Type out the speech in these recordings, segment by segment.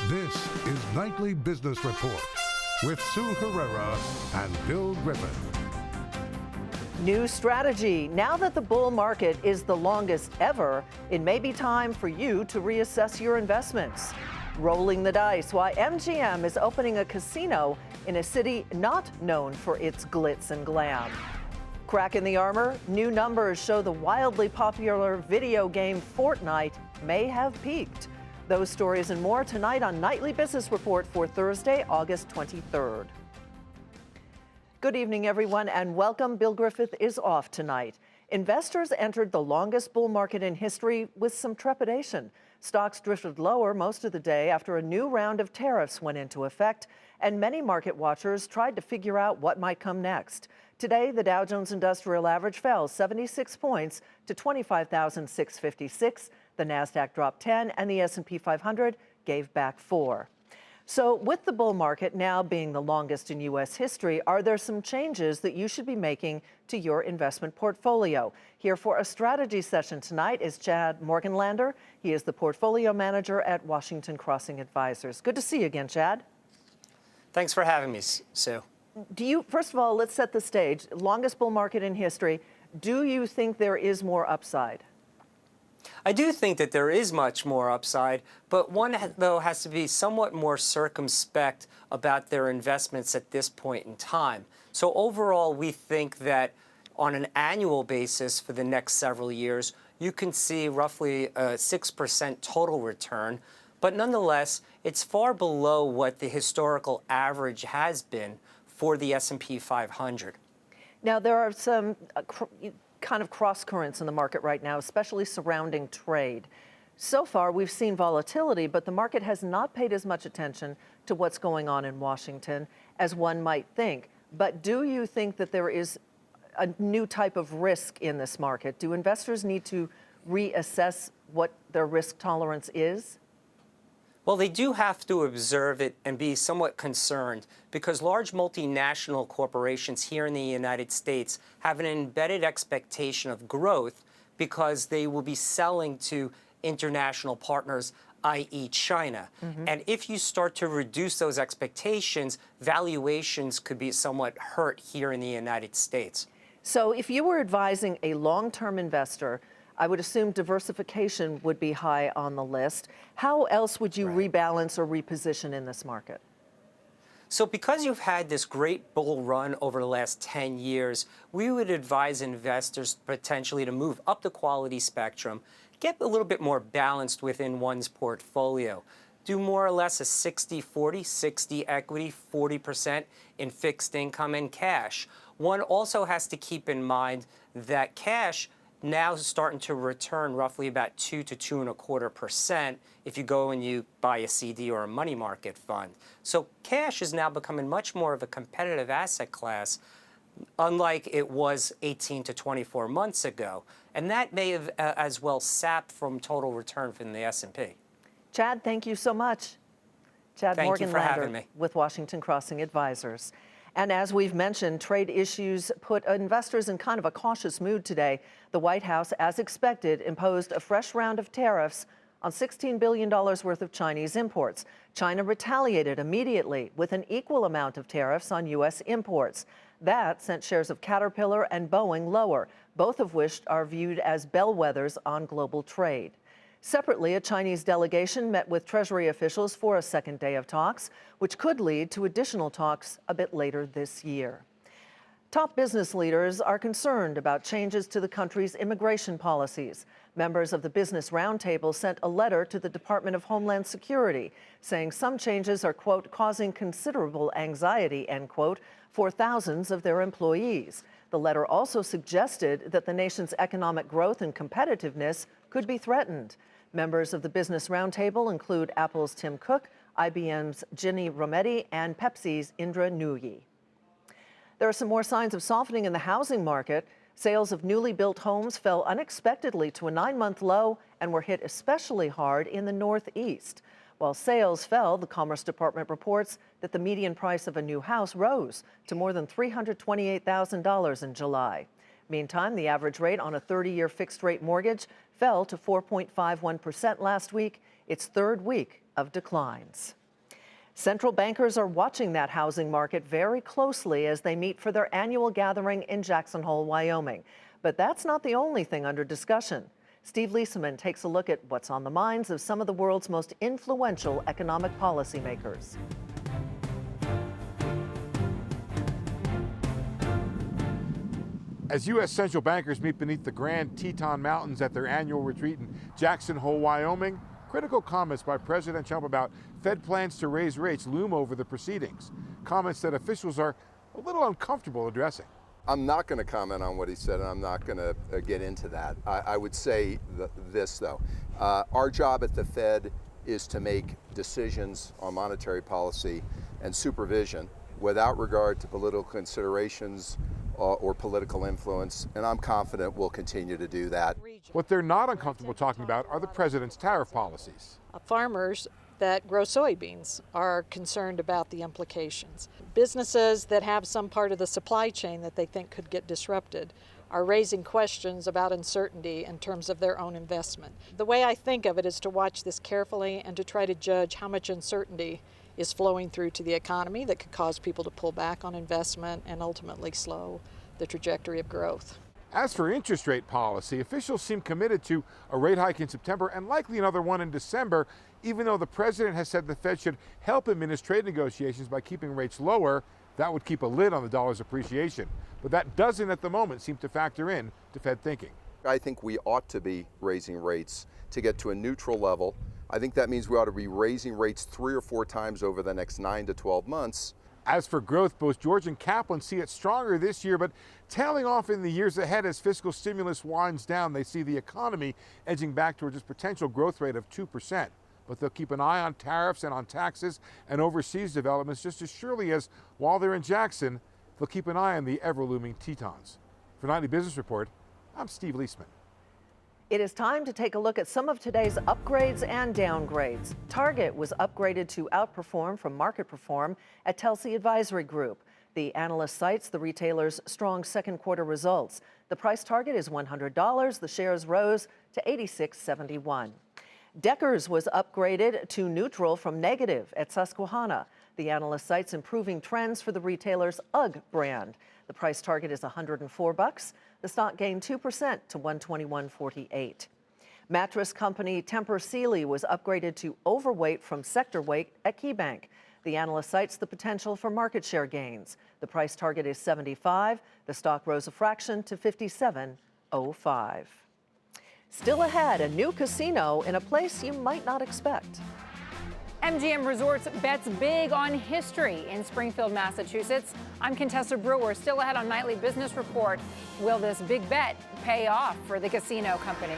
This is Nightly Business Report with Sue Herrera and Bill Griffith. New strategy. Now that the bull market is the longest ever, it may be time for you to reassess your investments. Rolling the dice, why MGM is opening a casino in a city not known for its glitz and glam. Crack in the armor, new numbers show the wildly popular video game Fortnite may have peaked. Those stories and more tonight on Nightly Business Report for Thursday, August 23rd. Good evening, everyone, and welcome. Bill Griffith is off tonight. Investors entered the longest bull market in history with some trepidation. Stocks drifted lower most of the day after a new round of tariffs went into effect, and many market watchers tried to figure out what might come next. Today, the Dow Jones Industrial Average fell 76 points to 25,656. The Nasdaq dropped 10, and the S&P 500 gave back 4. So with the bull market now being the longest in U.S. history, are there some changes that you should be making to your investment portfolio? Here for a strategy session tonight is Chad Morganlander. He is the portfolio manager at Washington Crossing Advisors. Good to see you again, Chad. Thanks for having me, Sue. First of all, let's set the stage. Longest bull market in history. Do you think there is more upside? I do think that there is much more upside, but one, though, has to be somewhat more circumspect about their investments at this point in time. So overall, we think that on an annual basis for the next several years, you can see roughly a 6% total return. But nonetheless, it's far below what the historical average has been for the S&P 500. Now, there are some kind of cross currents in the market right now, especially surrounding trade. So far, we've seen volatility, but the market has not paid as much attention to what's going on in Washington as one might think. But do you think that there is a new type of risk in this market? Do investors need to reassess what their risk tolerance is? Well, they do have to observe it and be somewhat concerned because large multinational corporations here in the United States have an embedded expectation of growth because they will be selling to international partners, i.e. China. And if you start to reduce those expectations, valuations could be somewhat hurt here in the United States. So if you were advising a long-term investor, I would assume diversification would be high on the list. How else would you rebalance or reposition in this market? So because you've had this great bull run over the last 10 years, we would advise investors potentially to move up the quality spectrum, get a little bit more balanced within one's portfolio. Do more or less a 60-40, 60 equity, 40% in fixed income and cash. One also has to keep in mind that cash now is starting to return roughly about 2 to 2.25% if you go and you buy a CD or a money market fund. So cash is now becoming much more of a competitive asset class, unlike it was 18 to 24 months ago. And that may have as well sapped from total return from the S&P. Chad, thank you so much. Chad Morganlander with Washington Crossing Advisors. And as we've mentioned, trade issues put investors in kind of a cautious mood today. The White House, as expected, imposed a fresh round of tariffs on $16 billion worth of Chinese imports. China retaliated immediately with an equal amount of tariffs on U.S. imports. That sent shares of Caterpillar and Boeing lower, both of which are viewed as bellwethers on global trade. Separately, a Chinese delegation met with Treasury officials for a second day of talks, which could lead to additional talks a bit later this year. Top business leaders are concerned about changes to the country's immigration policies. Members of the Business Roundtable sent a letter to the Department of Homeland Security saying some changes are, quote, causing considerable anxiety, end quote, for thousands of their employees. The letter also suggested that the nation's economic growth and competitiveness could be threatened. Members of the Business Roundtable include Apple's Tim Cook, IBM's Ginny Rometty, and Pepsi's Indra Nooyi. There are some more signs of softening in the housing market. Sales of newly built homes fell unexpectedly to a 9-month low and were hit especially hard in the Northeast. While sales fell, the Commerce Department reports that the median price of a new house rose to more than $328,000 in July. Meantime, the average rate on a 30-year fixed-rate mortgage fell to 4.51% last week. its third week of declines. Central bankers are watching that housing market very closely as they meet for their annual gathering in Jackson Hole, Wyoming. But that's not the only thing under discussion. Steve Lieseman takes a look at what's on the minds of some of the world's most influential economic policymakers. As U.S. central bankers meet beneath the Grand Teton Mountains at their annual retreat in Jackson Hole, Wyoming, critical comments by President Trump about Fed plans to raise rates loom over the proceedings. Comments that officials are a little uncomfortable addressing. I'm not going to comment on what he said, and I'm not going to get into that. I would say this, though. Our job at the Fed is to make decisions on monetary policy and supervision without regard to political considerations or political influence, and I'm confident we'll continue to do that. What they're not uncomfortable talking about are the president's tariff policies. Farmers that grow soybeans are concerned about the implications. Businesses that have some part of the supply chain that they think could get disrupted are raising questions about uncertainty in terms of their own investment. The way I think of it is to watch this carefully and to try to judge how much uncertainty is flowing through to the economy that could cause people to pull back on investment and ultimately slow the trajectory of growth. As for interest rate policy, officials seem committed to a rate hike in September and likely another one in December, even though the president has said the Fed should help administer trade negotiations by keeping rates lower. That would keep a lid on the dollar's appreciation. But that doesn't at the moment seem to factor in to Fed thinking. I think we ought to be raising rates to get to a neutral level. I think that means we ought to be raising rates 3 or 4 times over the next 9 to 12 months. As for growth, both George and Kaplan see it stronger this year, but tailing off in the years ahead as fiscal stimulus winds down. They see the economy edging back towards its potential growth rate of 2%. But they'll keep an eye on tariffs and on taxes and overseas developments just as surely as, while they're in Jackson, they'll keep an eye on the ever-looming Tetons. For Nightly Business Report, I'm Steve Lieseman. It is time to take a look at some of today's upgrades and downgrades. Target was upgraded to outperform from market perform at Telsey Advisory Group. The analyst cites the retailer's strong second quarter results. The price target is $100. The shares rose to $86.71. Deckers was upgraded to neutral from negative at Susquehanna. The analyst cites improving trends for the retailer's UGG brand. The price target is $104. The stock gained 2% to $121.48. Mattress company Tempur Sealy was upgraded to overweight from sector weight at KeyBank. The analyst cites the potential for market share gains. The price target is $75. The stock rose a fraction to $57.05. Still ahead, a new casino in a place you might not expect. MGM Resorts bets big on history in Springfield, Massachusetts. I'm Contessa Brewer, still ahead on Nightly Business Report. Will this big bet pay off for the casino company?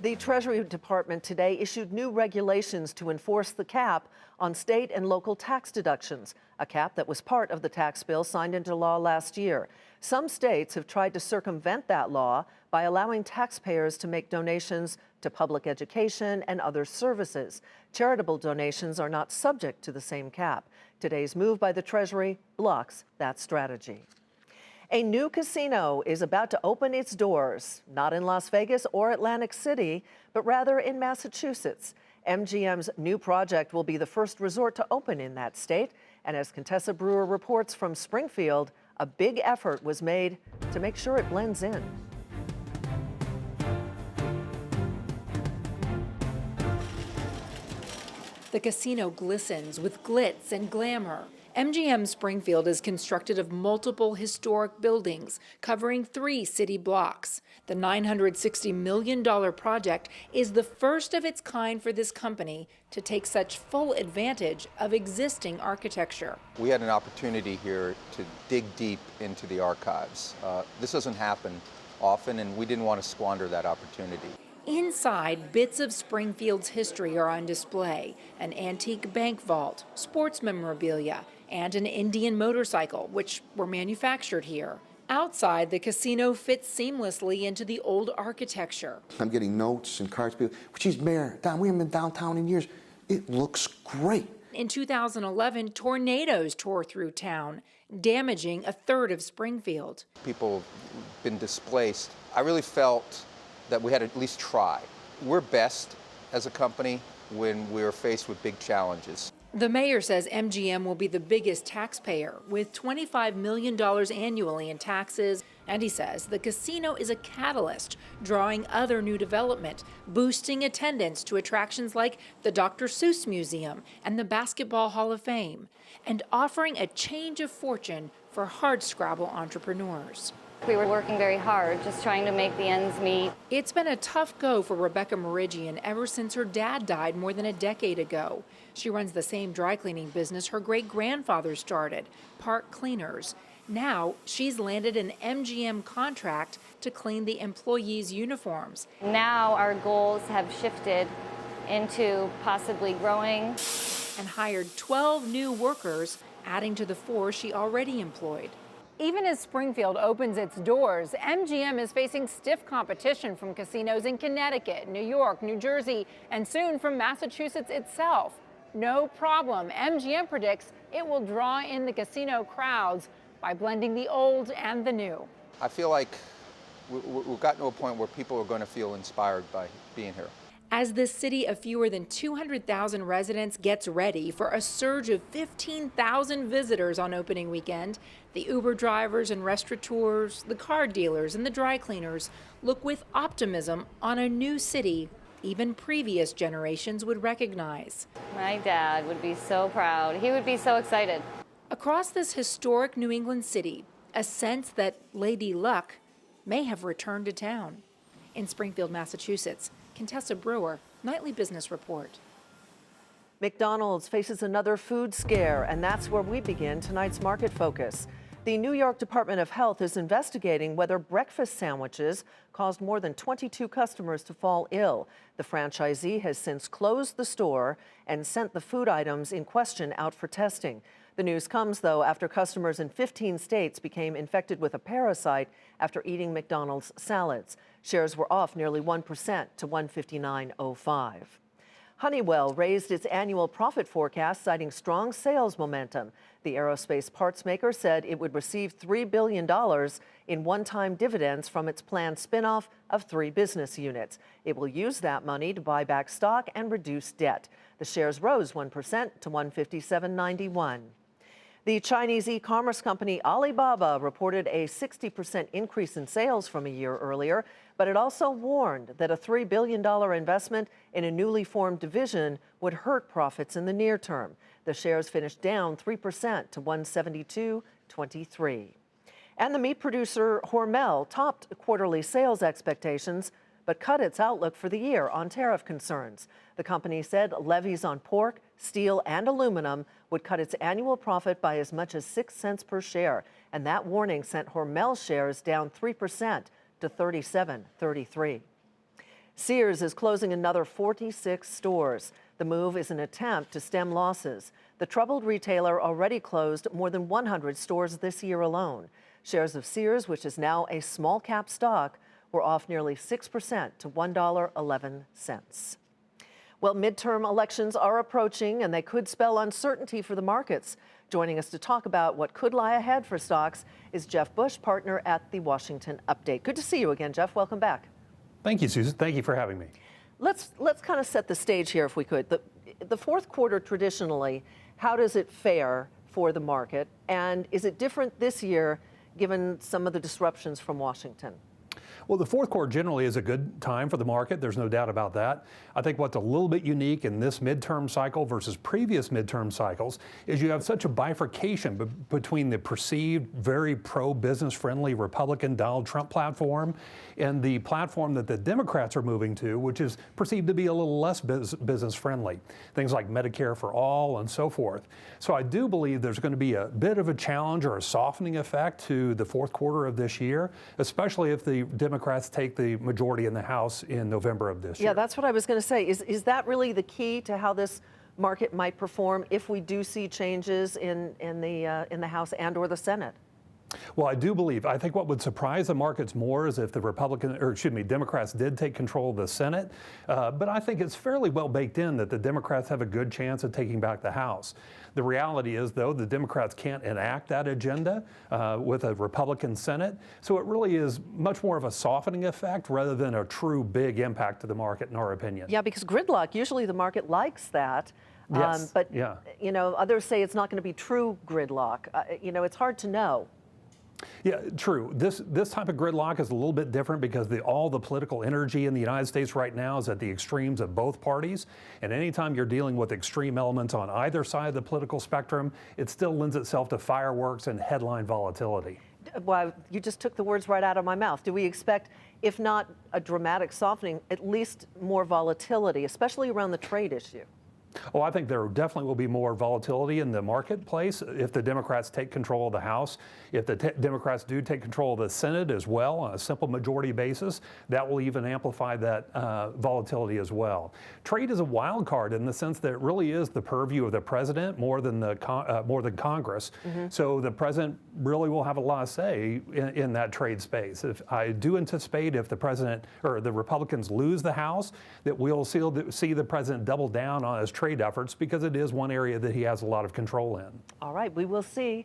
The Treasury Department today issued new regulations to enforce the cap on state and local tax deductions, a cap that was part of the tax bill signed into law last year. Some states have tried to circumvent that law by allowing taxpayers to make donations to public education and other services. Charitable donations are not subject to the same cap. Today's move by the Treasury blocks that strategy. A new casino is about to open its doors, not in Las Vegas or Atlantic City, but rather in Massachusetts. MGM's new project will be the first resort to open in that state. And as Contessa Brewer reports from Springfield, a big effort was made to make sure it blends in. The casino glistens with glitz and glamour. MGM Springfield is constructed of multiple historic buildings covering 3 city blocks. The $960 million project is the first of its kind for this company to take such full advantage of existing architecture. We had an opportunity here to dig deep into the archives. This doesn't happen often, and we didn't want to squander that opportunity. Inside, bits of Springfield's history are on display: an antique bank vault, sports memorabilia, and an Indian motorcycle, which were manufactured here. Outside, the casino fits seamlessly into the old architecture. I'm getting notes and cards. Geez, Mayor, Don, we haven't been downtown in years. It looks great. In 2011, tornadoes tore through town, damaging a third of Springfield. People have been displaced. I really felt that we had to at least try. We're best as a company when we're faced with big challenges. The mayor says MGM will be the biggest taxpayer, with $25 million annually in taxes. And he says the casino is a catalyst, drawing other new development, boosting attendance to attractions like the Dr. Seuss Museum and the Basketball Hall of Fame, and offering a change of fortune for hardscrabble entrepreneurs. We were working very hard, just trying to make the ends meet. It's been a tough go for Rebecca Meridian ever since her dad died more than a decade ago. She runs the same dry cleaning business her great-grandfather started, Park Cleaners. Now, she's landed an MGM contract to clean the employees' uniforms. Now our goals have shifted into possibly growing. And hired 12 new workers, adding to the 4 she already employed. Even as Springfield opens its doors, MGM is facing stiff competition from casinos in Connecticut, New York, New Jersey, and soon from Massachusetts itself. No problem. MGM predicts it will draw in the casino crowds by blending the old and the new. I feel like we've gotten to a point where people are going to feel inspired by being here. As this city of fewer than 200,000 residents gets ready for a surge of 15,000 visitors on opening weekend, the Uber drivers and restaurateurs, the car dealers and the dry cleaners look with optimism on a new city even previous generations would recognize. My dad would be so proud. He would be so excited. Across this historic New England city, a sense that Lady Luck may have returned to town. In Springfield, Massachusetts, Contessa Brewer, Nightly Business Report. McDonald's faces another food scare, and that's where we begin tonight's Market Focus. The New York Department of Health is investigating whether breakfast sandwiches caused more than 22 customers to fall ill. The franchisee has since closed the store and sent the food items in question out for testing. The news comes, though, after customers in 15 states became infected with a parasite after eating McDonald's salads. Shares were off nearly 1% to 159.05. Honeywell raised its annual profit forecast, citing strong sales momentum. The aerospace parts maker said it would receive $3 billion in one-time dividends from its planned spinoff of 3 business units. It will use that money to buy back stock and reduce debt. The shares rose 1% to 157.91. The Chinese e-commerce company Alibaba reported a 60% increase in sales from a year earlier, but it also warned that a $3 billion investment in a newly formed division would hurt profits in the near term. The shares finished down 3% to 172.23. And the meat producer Hormel topped quarterly sales expectations, but cut its outlook for the year on tariff concerns. The company said levies on pork, steel, and aluminum would cut its annual profit by as much as 6 cents per share, and that warning sent Hormel shares down 3% to 37.33. Sears is closing another 46 stores. The move is an attempt to stem losses. The troubled retailer already closed more than 100 stores this year alone. Shares of Sears, which is now a small cap stock, were off nearly 6% to $1.11. Well, midterm elections are approaching, and they could spell uncertainty for the markets. Joining us to talk about what could lie ahead for stocks is Jeff Bush, partner at the Washington Update. Good to see you again, Jeff. Welcome back. Thank you, Susan. Thank you for having me. Let's kind of set the stage here, if we could. The fourth quarter, traditionally, how does it fare for the market? And is it different this year, given some of the disruptions from Washington? Well, the fourth quarter generally is a good time for the market. There's no doubt about that. I think what's a little bit unique in this midterm cycle versus previous midterm cycles is you have such a bifurcation between the perceived very pro-business friendly Republican Donald Trump platform and the platform that the Democrats are moving to, which is perceived to be a little less business friendly. Things like Medicare for all and so forth. So I do believe there's going to be a bit of a challenge or a softening effect to the fourth quarter of this year, especially if the Democrats take the majority in the House in November of this year. Yeah, that's what I was going to say. Is that really the key to how this market might perform if we do see changes in the House and or the Senate? Well, I think what would surprise the markets more is if the Democrats did take control of the Senate. But I think it's fairly well baked in that the Democrats have a good chance of taking back the House. The reality is, though, the Democrats can't enact that agenda with a Republican Senate. So it really is much more of a softening effect rather than a true big impact to the market, in our opinion. Yeah, because gridlock, usually the market likes that. Yes. But, yeah. Others say it's not going to be true gridlock. It's hard to know. Yeah, true. This type of gridlock is a little bit different because all the political energy in the United States right now is at the extremes of both parties. And anytime you're dealing with extreme elements on either side of the political spectrum, it still lends itself to fireworks and headline volatility. Well, you just took the words right out of my mouth. Do we expect, if not a dramatic softening, at least more volatility, especially around the trade issue? Oh, I think there definitely will be more volatility in the marketplace if the Democrats take control of the House. If the Democrats do take control of the Senate as well on a simple majority basis, that will even amplify that volatility as well. Trade is a wild card in the sense that it really is the purview of the president more than Congress. Mm-hmm. So the president really will have a lot of say in that trade space. If I do anticipate if the president or the Republicans lose the House, that we'll see the president double down on his trade efforts because it is one area that he has a lot of control in. All right, we will see.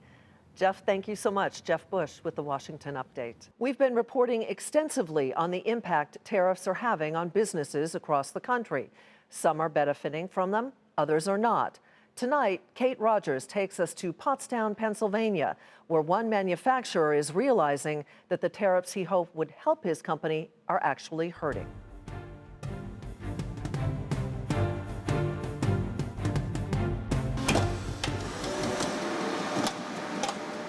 Jeff, thank you so much. Jeff Bush with the Washington Update. We've been reporting extensively on the impact tariffs are having on businesses across the country. Some are benefiting from them, others are not. Tonight, Kate Rogers takes us to Pottstown, Pennsylvania, where one manufacturer is realizing that the tariffs he hoped would help his company are actually hurting.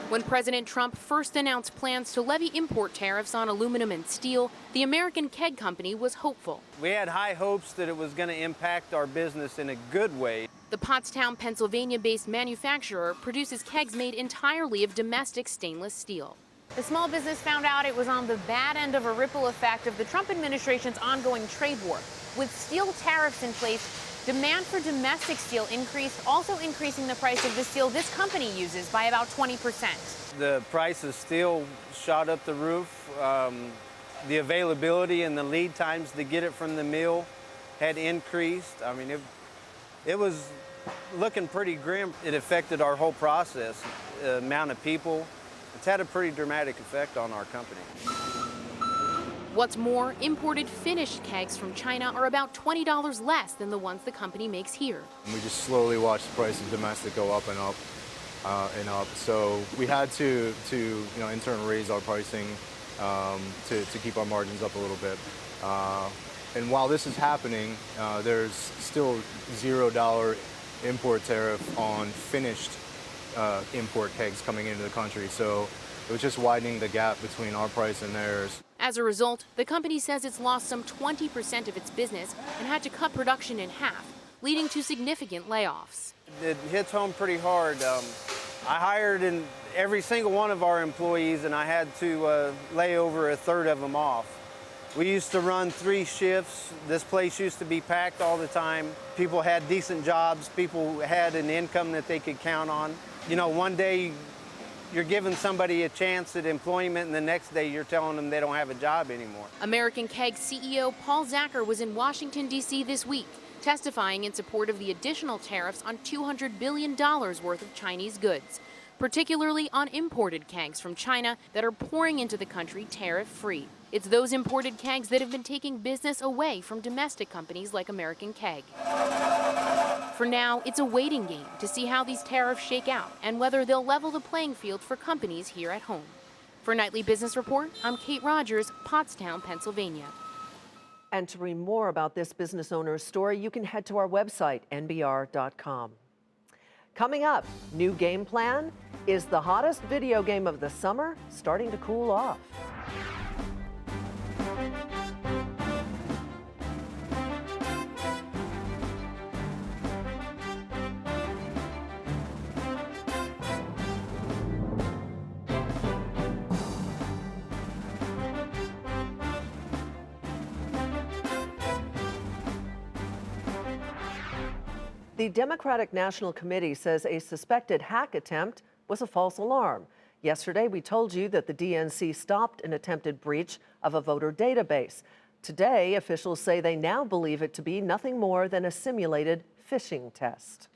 When President Trump first announced plans to levy import tariffs on aluminum and steel, the American Keg Company was hopeful. We had high hopes that it was going to impact our business in a good way. The Pottstown, Pennsylvania-based manufacturer produces kegs made entirely of domestic stainless steel. The small business found out it was on the bad end of a ripple effect of the Trump administration's ongoing trade war. With steel tariffs in place, demand for domestic steel increased, also increasing the price of the steel this company uses by about 20%. The price of steel shot up the roof. The availability and the lead times to get it from the mill had increased. I mean, it was looking pretty grim. It affected our whole process, the amount of people. It's had a pretty dramatic effect on our company. What's more, imported finished kegs from China are about $20 less than the ones the company makes here. We just slowly watch the price of domestic go up and up and up. So we had to in turn raise our pricing to keep our margins up a little bit. And while this is happening, there's still $0 import tariff on finished import kegs coming into the country. So it was just widening the gap between our price and theirs. As a result, the company says it's lost some 20% of its business and had to cut production in half, leading to significant layoffs. It hits home pretty hard. I hired in every single one of our employees, and I had to lay over a third of them off. We used to run 3 shifts. This place used to be packed all the time. People had decent jobs. People had an income that they could count on. One day you're giving somebody a chance at employment, and the next day you're telling them they don't have a job anymore. American Keg CEO Paul Zacher was in Washington, D.C. this week, testifying in support of the additional tariffs on $200 billion worth of Chinese goods, particularly on imported kegs from China that are pouring into the country tariff-free. It's those imported kegs that have been taking business away from domestic companies like American Keg. For now, it's a waiting game to see how these tariffs shake out and whether they'll level the playing field for companies here at home. For Nightly Business Report, I'm Kate Rogers, Pottstown, Pennsylvania. And to read more about this business owner's story, you can head to our website, nbr.com. Coming up, new game plan? Is the hottest video game of the summer starting to cool off? The Democratic National Committee says a suspected hack attempt was a false alarm. Yesterday, we told you that the DNC stopped an attempted breach of a voter database. Today, officials say they now believe it to be nothing more than a simulated phishing test.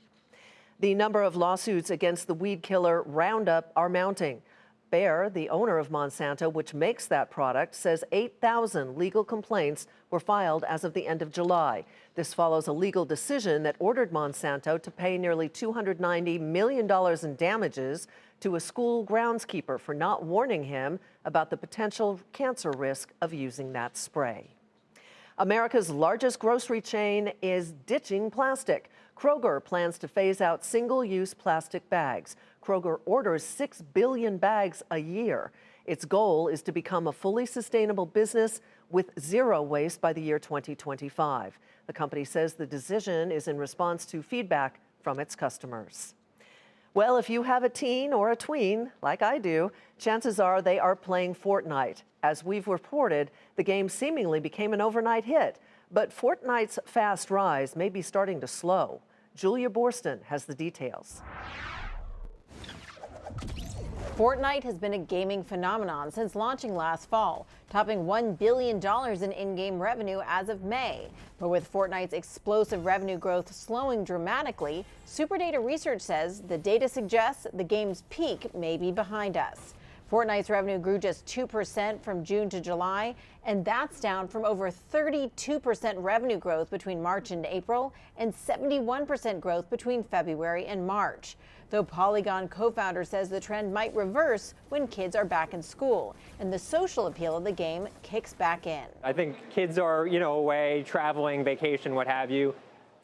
The number of lawsuits against the weed killer Roundup are mounting. Bayer, the owner of Monsanto, which makes that product, says 8,000 legal complaints were filed as of the end of July. This follows a legal decision that ordered Monsanto to pay nearly $290 million in damages to a school groundskeeper for not warning him about the potential cancer risk of using that spray. America's largest grocery chain is ditching plastic. Kroger plans to phase out single-use plastic bags. Kroger orders 6 billion bags a year. Its goal is to become a fully sustainable business with zero waste by the year 2025. The company says the decision is in response to feedback from its customers. Well, if you have a teen or a tween, like I do, chances are they are playing Fortnite. As we've reported, the game seemingly became an overnight hit, but Fortnite's fast rise may be starting to slow. Julia Borston has the details. Fortnite has been a gaming phenomenon since launching last fall, topping $1 billion in in-game revenue as of May. But with Fortnite's explosive revenue growth slowing dramatically, Superdata Research says the data suggests the game's peak may be behind us. Fortnite's revenue grew just 2% from June to July, and that's down from over 32% revenue growth between March and April and 71% growth between February and March. Though Polygon co-founder says the trend might reverse when kids are back in school and the social appeal of the game kicks back in. I think kids are, away, traveling, vacation, what have you.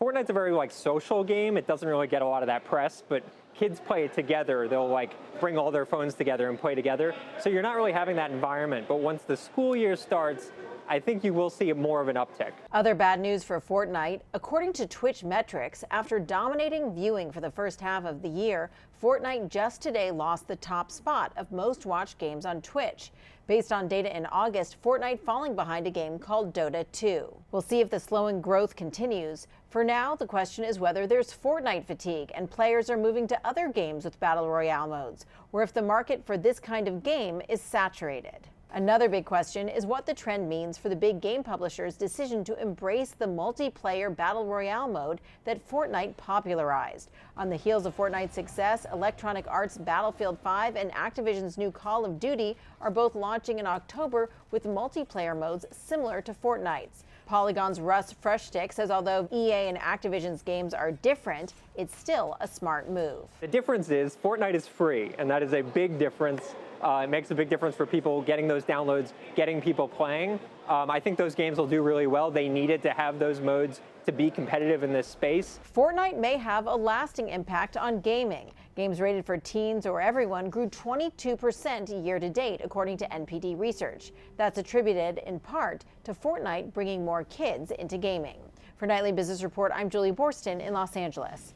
Fortnite's a very social game. It doesn't really get a lot of that press, but kids play it together. They'll bring all their phones together and play together. So you're not really having that environment. But once the school year starts, I think you will see more of an uptick. Other bad news for Fortnite. According to Twitch metrics, after dominating viewing for the first half of the year, Fortnite just today lost the top spot of most watched games on Twitch. Based on data in August, Fortnite falling behind a game called Dota 2. We'll see if the slowing growth continues. For now, the question is whether there's Fortnite fatigue and players are moving to other games with Battle Royale modes, or if the market for this kind of game is saturated. Another big question is what the trend means for the big game publishers' decision to embrace the multiplayer Battle Royale mode that Fortnite popularized. On the heels of Fortnite's success, Electronic Arts' Battlefield 5 and Activision's new Call of Duty are both launching in October with multiplayer modes similar to Fortnite's. Polygon's Russ Frushtick says although EA and Activision's games are different, it's still a smart move. The difference is Fortnite is free, and that is a big difference. It makes a big difference for people getting those downloads, getting people playing. I think those games will do really well. They needed to have those modes to be competitive in this space. Fortnite may have a lasting impact on gaming. Games rated for teens or everyone grew 22% year to date, according to NPD research. That's attributed in part to Fortnite bringing more kids into gaming. For Nightly Business Report, I'm Julie Borston in Los Angeles.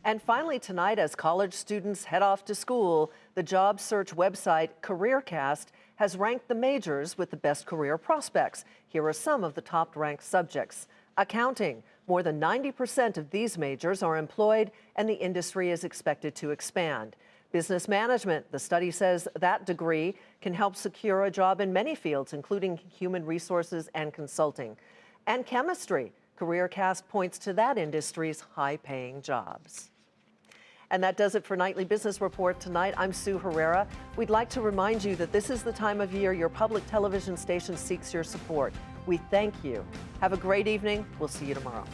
And finally tonight, as college students head off to school, the job search website CareerCast has ranked the majors with the best career prospects. Here are some of the top-ranked subjects. Accounting. More than 90% of these majors are employed, and the industry is expected to expand. Business management. The study says that degree can help secure a job in many fields, including human resources and consulting. And chemistry. CareerCast points to that industry's high-paying jobs. And that does it for Nightly Business Report tonight. I'm Sue Herrera. We'd like to remind you that this is the time of year your public television station seeks your support. We thank you. Have a great evening. We'll see you tomorrow.